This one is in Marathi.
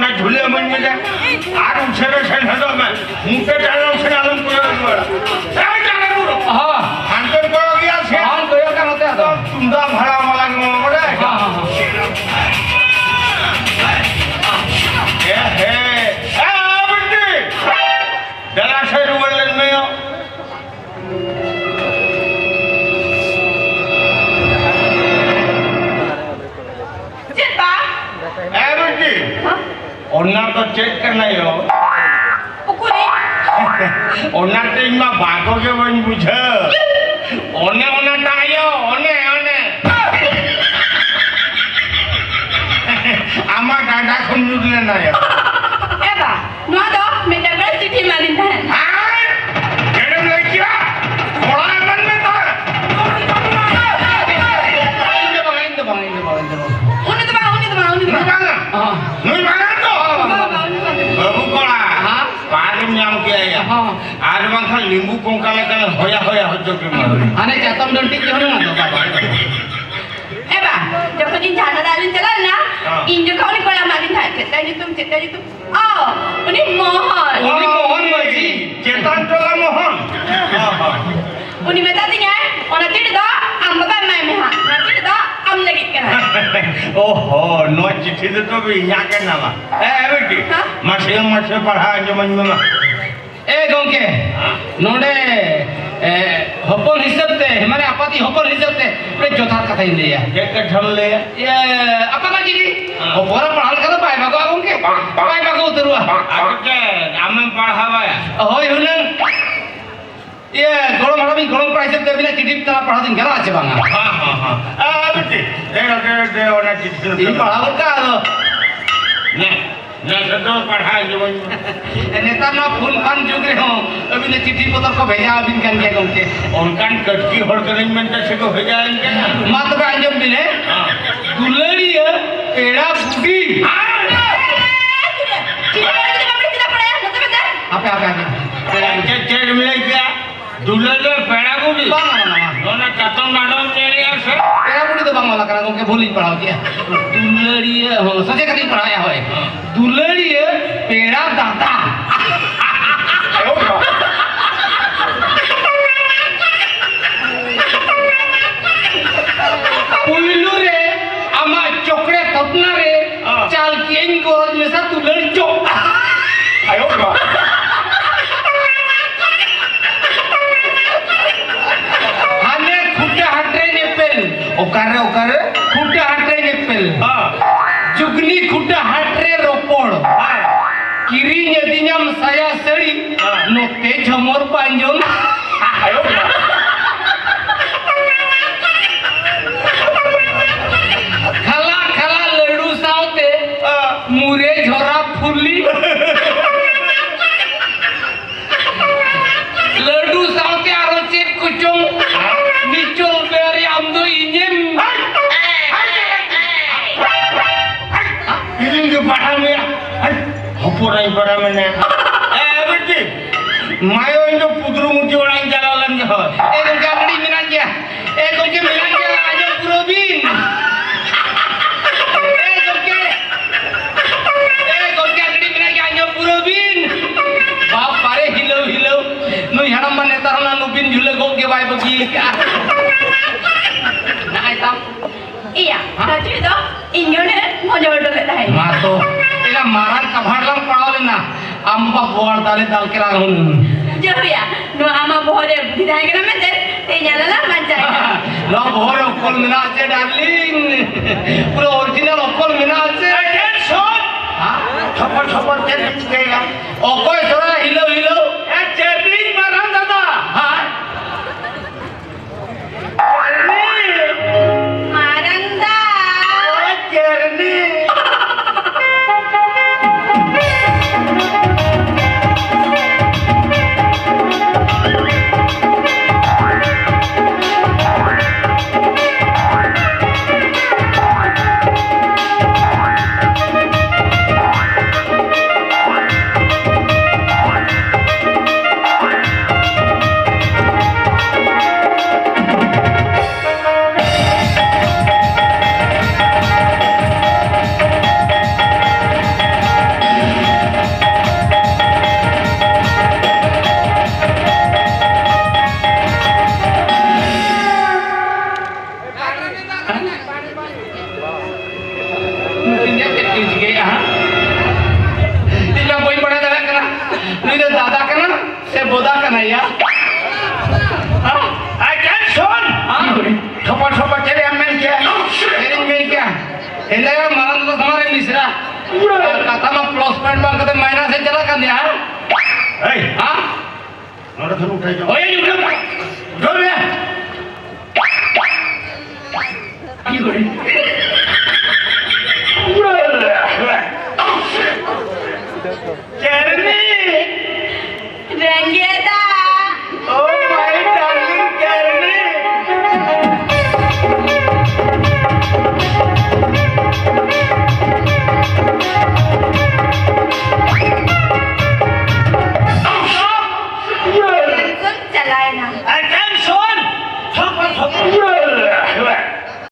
ना झूले मन में जा आर उछरे से न दो मैं मुंह पे डालो से आलम पूरा बड़ा ए जाने पूरा हां अंतर को गया से हां गयो का होते तो तुमदा भाड़ा वाला के मोड़े हां हे ए बंटी दला से रुवल में हो ओना तो चेक करना ही हो ओना तो इमा भागो के बन बुझे ओने ओना टायो ओने ओने आमा डाडा खुंजुर लेना है एबा नो दो मैं डबल चिट्ठी मारिन था हां केडम लइकिया थोड़ा मन में तो इन दो उन्हें हां नहीं मांगा बाबू कोला हां पारम नाम किया है हां आज बंखा नींबू कोंकाले का होया होया हजो के मारे आने जातम डंटी के होना तो बाबा एबा जब इन जाना डालिन चला ना इन जो कौन कोला मारिन था चेता जी तुम ओ उन्हें मोहन मजी चेतन टोला मोहन हां उन्हें बता दिया ओना चिट दो हम बाबा मैं में हां ना चिट दो हम लगी के ओहो नो चिट्ठी तो भी यहाँ के नामा ए बेटी मसे पढ़ा जो मन में ए गोंके नोडे हपन हिसाब ते हमारे आपाती हपन हिसाब ते प्रे जोथा कथा ही ले के ढल ले ये apa का जी ओ बोरा पढ़ाल का तो पाए बागो गोंके पाए बागो उतरुआ आके आमें पढ़ावा होय हुनन ये गोळम हडा भी गोळम प्राइस दे बिना चिट्ठी तना पढ़ा दिन गेला আছে बांगा हां आ बेटी दे ओना चिट्ठी ई पढ़ावल का ने तो पढ़ा जो नेता ना फुल खान जुग रे हो अभी ने चिट्ठी पत्र को भेजा अभी कन के गोंके उनकान कटकी होड़ अरेंजमेंट से को भेजा इनके मात पे अंजम बिने दुलड़ी पेड़ा बूटी आपे चेक मिले क्या दुलड़े पेड़ा बूटी दोनों कतम नाडम तेरे से पेड़ा बूटी तो बांग वाला करा गोंके भूली पढ़ाओ दिया दुलड़ी हो सजे कदी पढ़ाया होय दुलड़ी पेड़ा दाता पुइलू रे आमा चोकड़े थपना रे चाल केन गोज में सा दुलड़ी चो आयो बा हाने खुट्टा हटरे नेपेल ओकारे खुट्टा हटरे नेपेल हां जुगनी खुट्टा हटरे रोपड़ किरी यदिnyam saya सड़ी नोते झमोर पांजोन आयो खला खला लड्डू सावते मुरे झोरा फुल्ली लड्डू सावते आरोचे कुचों निचोल बेरी आमदो इन्यम इलिंग पढ़ा में हपुराई पढ़ा में ए बेटी मायो जो पुदरू मुठी ओळाई जालालन जे हो ए गागडी मिना गया ए गोके मिना गया आज पुरोबिन ए गोके गागडी मिना गया आज पुरोबिन बाप पारे हिलो नु हड़म बने तरना नु बिन झुले गोके बाय बगी नाय तम iya tadi itu inyonya mau jawab dulu dah मातो एला मारन कभाड़लम पड़ावले ना अम्बा बोर दाले दाल के लागुन jauh ya no ama bohore tidak kena meter nyala lah macam लो बोर ओकल मिना से डार्लिंग पूरा ओरिजिनल ओकल मिना से टेंशन हां थप्पड़ के गया ओकोय थोड़ा हिलो ए चेपिंग मारन दादा हां maranda केरनी बोदा कन्हैया छोपा छोपा तेरे अम्मे क्या तेरी में क्या हेले मरन तो हमारे मिश्रा कथा में प्लस पॉइंट मार के महीना से चला कर दिया हाँ नोड़ा थोड़ा उठाई जाओ ओए उठो उठो बे की करे